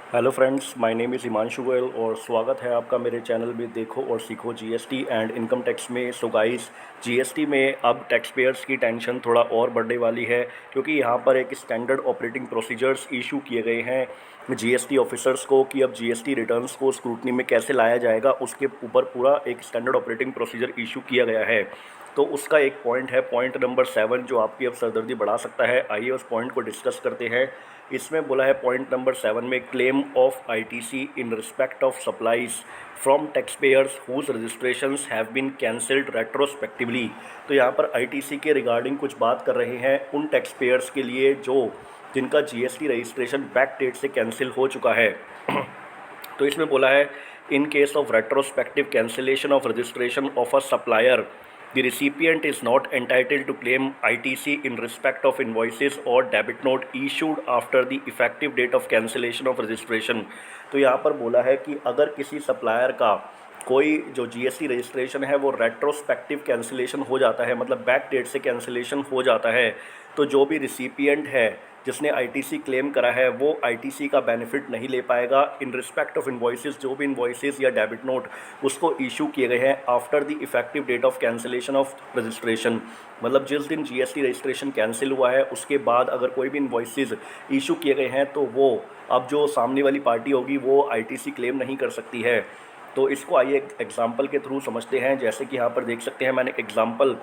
Hello friends, my name is Himanshu Goyal और स्वागत है आपका मेरे चैनल में देखो और सीखो जीएसटी एंड इनकम टैक्स में। सो गाइस, जीएसटी में अब टैक्स पेयर्स की टेंशन थोड़ा और बढ़ने वाली है क्योंकि यहाँ पर एक स्टैंडर्ड ऑपरेटिंग प्रोसीजर्स इशू किए गए हैं जीएसटी ऑफिसर्स को कि अब जीएसटी रिटर्न्स को स्क्रूटनी में कैसे लाया जाएगा, उसके ऊपर पूरा एक स्टैंडर्ड ऑपरेटिंग प्रोसीजर इशू किया गया है। तो उसका एक पॉइंट है, पॉइंट नंबर 7, जो आपकी अब सरदर्दी बढ़ा सकता है। आइए उस पॉइंट को डिस्कस करते हैं। इसमें बोला है पॉइंट नंबर 7 में, claim of ITC in respect of supplies from taxpayers whose registrations have been cancelled retrospectively. तो यहाँ पर आईटीसी के रिगार्डिंग कुछ बात कर रहे हैं उन टैक्स पेयर्स के लिए जो जिनका जीएसटी रजिस्ट्रेशन बैक डेट से कैंसिल हो चुका है। तो इसमें बोला है, in case of retrospective cancellation of registration of a supplier, the recipient is not entitled to claim ITC in respect of invoices or debit note issued after the effective date of cancellation of registration। तो यहाँ पर बोला है कि अगर किसी supplier का कोई जो जीएसटी रजिस्ट्रेशन है वो रेट्रोस्पेक्टिव कैंसिलेशन हो जाता है, मतलब बैक डेट से कैंसिलेशन हो जाता है, तो जो भी रिसिपिएंट है जिसने आईटीसी क्लेम करा है वो आईटीसी का बेनिफिट नहीं ले पाएगा इन रिस्पेक्ट ऑफ इन्वॉइसेस। जो भी इन्वॉइसेस या डेबिट नोट उसको इशू किए गए हैं after the effective date of cancellation of registration, मतलब जिस दिन जीएसटी रजिस्ट्रेशन कैंसिल हुआ है उसके बाद अगर कोई भी इन्वॉइसेस इशू किए गए हैं तो वो अब जो सामने वाली पार्टी होगी वो आईटीसी क्लेम नहीं कर सकती है। तो इसको आइए एक एग्जाम्पल के थ्रू समझते हैं। जैसे कि यहाँ पर देख सकते हैं, मैंने एग्जाम्पल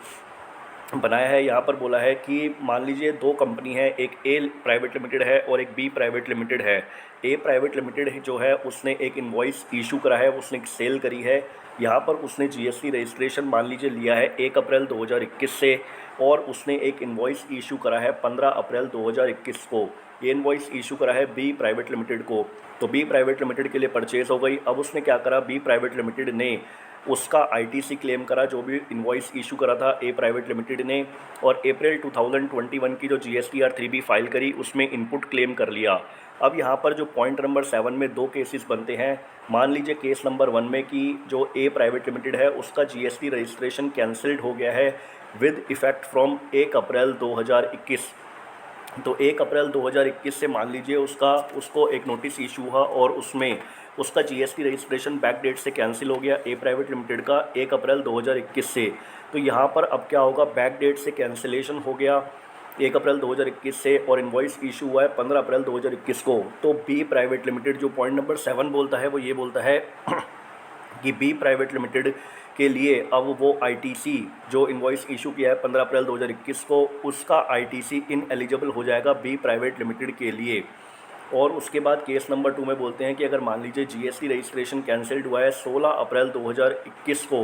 बनाया है। यहाँ पर बोला है कि मान लीजिए दो कंपनी है, एक ए प्राइवेट लिमिटेड है और एक बी प्राइवेट लिमिटेड है। ए प्राइवेट लिमिटेड जो है उसने एक इनवॉइस इशू करा है, उसने एक सेल करी है। यहाँ पर उसने जीएसटी रजिस्ट्रेशन मान लीजिए लिया है 1 अप्रैल 2021 से, और उसने एक इनवॉइस इशू करा है 15 अप्रैल 2021 को। ये इनवॉइस इशू करा है बी प्राइवेट लिमिटेड को। तो बी प्राइवेट लिमिटेड के लिए परचेज हो गई। अब उसने क्या करा, बी प्राइवेट लिमिटेड ने उसका आईटीसी क्लेम करा जो भी इनवॉइस इशू करा था ए प्राइवेट लिमिटेड ने, और अप्रैल 2021 की जो जीएसटीआर 3B फाइल करी उसमें इनपुट क्लेम कर लिया। अब यहाँ पर जो पॉइंट नंबर 7 में दो केसेस बनते हैं। मान लीजिए केस नंबर 1 में कि जो ए प्राइवेट लिमिटेड है उसका जीएसटी रजिस्ट्रेशन कैंसिल्ड हो गया है विद इफ़ेक्ट फ्रॉम 1 अप्रैल 2021। तो 1 अप्रैल 2021 से मान लीजिए उसको एक नोटिस इशू हुआ और उसमें उसका जीएसटी रजिस्ट्रेशन बैक डेट से कैंसिल हो गया ए प्राइवेट लिमिटेड का 1 अप्रैल 2021 से। तो यहाँ पर अब क्या होगा, बैक डेट से कैंसिलेशन हो गया 1 अप्रैल 2021 से और इनवॉइस इशू हुआ है 15 अप्रैल 2021 को। तो बी प्राइवेट लिमिटेड जो पॉइंट नंबर 7 बोलता है वो ये बोलता है कि बी प्राइवेट लिमिटेड के लिए अब वो आईटीसी जो इनवॉइस इशू किया है 15 अप्रैल 2021 को, उसका आईटीसी इन एलिजिबल हो जाएगा बी प्राइवेट लिमिटेड के लिए। और उसके बाद केस नंबर 2 में बोलते हैं कि अगर मान लीजिए जीएसटी रजिस्ट्रेशन कैंसिल्ड हुआ है 16 अप्रैल 2021 को,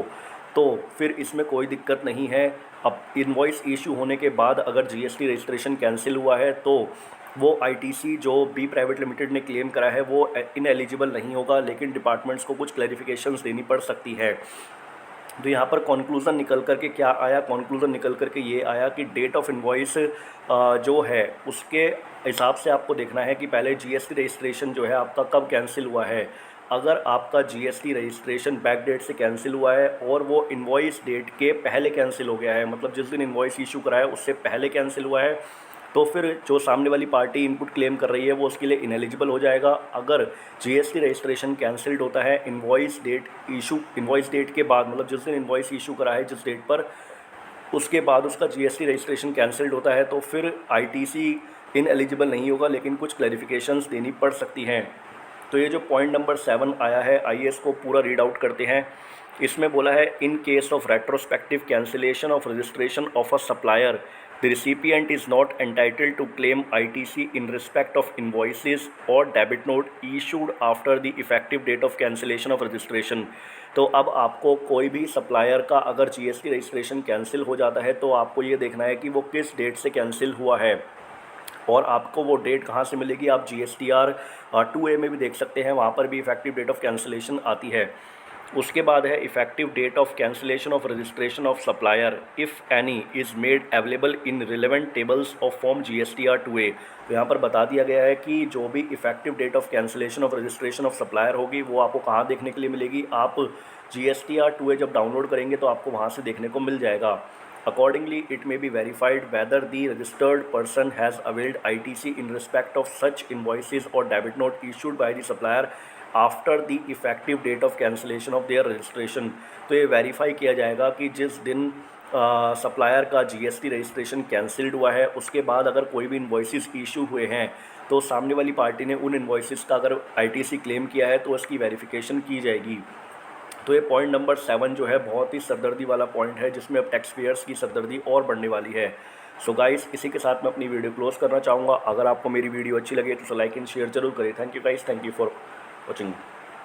तो फिर इसमें कोई दिक्कत नहीं है। अब इनवॉइस इशू होने के बाद अगर जीएसटी रजिस्ट्रेशन कैंसिल हुआ है तो वो आईटीसी जो बी प्राइवेट लिमिटेड ने क्लेम करा है वो इनएलिजिबल नहीं होगा, लेकिन डिपार्टमेंट्स को कुछ क्लैरिफिकेशंस देनी पड़ सकती है। तो यहाँ पर कॉन्क्लूज़न निकल कर के क्या आया, कॉन्क्लूज़न निकल कर के ये आया कि डेट ऑफ इनवॉइस जो है उसके हिसाब से आपको देखना है कि पहले जीएसटी रजिस्ट्रेशन जो है आपका कब कैंसिल हुआ है। अगर आपका जीएसटी रजिस्ट्रेशन बैक डेट से कैंसिल हुआ है और वो इनवॉइस डेट के पहले कैंसिल हो गया है, मतलब जिस दिन इनवॉइस इशू कराया उससे पहले कैंसिल हुआ है, तो फिर जो सामने वाली पार्टी इनपुट क्लेम कर रही है वो उसके लिए इनएलिजिबल हो जाएगा। अगर जीएसटी रजिस्ट्रेशन कैंसिल्ड होता है इनवॉइस डेट के बाद, मतलब जिस दिन इनवॉइस इशू करा है जिस डेट पर, उसके बाद उसका जीएसटी रजिस्ट्रेशन कैंसिल्ड होता है तो फिर आईटीसी इनएलिजिबल नहीं होगा, लेकिन कुछ क्लैरिफिकेशंस देनी पड़ सकती हैं। तो ये जो पॉइंट नंबर 7 आया है, आइए इसको पूरा रीड आउट करते हैं। इसमें बोला है, in case of retrospective cancellation of registration of a supplier, the recipient is not entitled to claim ITC in respect of invoices और debit note issued after the effective date of cancellation of registration. तो अब आपको कोई भी supplier का अगर GST registration cancel हो जाता है तो आपको ये देखना है कि वो किस डेट से कैंसिल हुआ है, और आपको वो डेट कहाँ से मिलेगी। आप जीएसटीआर 2A में भी देख सकते हैं, वहाँ पर भी इफेक्टिव डेट ऑफ कैंसिलेशन आती है। उसके बाद है effective date of cancellation of registration of supplier if any is made available in relevant tables of form GSTR 2A। तो यहाँ पर बता दिया गया है कि जो भी effective date of cancellation of registration of supplier होगी वो आपको कहाँ देखने के लिए मिलेगी। आप जीएसटीआर 2A जब डाउनलोड करेंगे तो आपको वहाँ से देखने को मिल जाएगा। Accordingly, it may be verified whether the registered person has availed ITC in respect of such invoices or debit note issued by the supplier after the effective date of cancellation of their registration. तो ये verify किया जाएगा कि जिस दिन supplier का GST registration cancelled हुआ है उसके बाद अगर कोई भी इन्वॉइसेस इशू हुए हैं तो सामने वाली पार्टी ने उन इन्वॉइसेस का अगर आईटीसी क्लेम किया है तो उसकी वेरिफिकेशन की जाएगी। तो ये पॉइंट नंबर 7 जो है बहुत ही सरदर्दी वाला पॉइंट है जिसमें अब टैक्स पेयर्स की सरदर्दी और बढ़ने वाली है। सो गाइस, इसी के साथ मैं अपनी वीडियो क्लोज करना चाहूँगा। अगर आपको मेरी वीडियो अच्छी लगे तो लाइक एंड शेयर जरूर करें। Thank you guys, thank you for watching.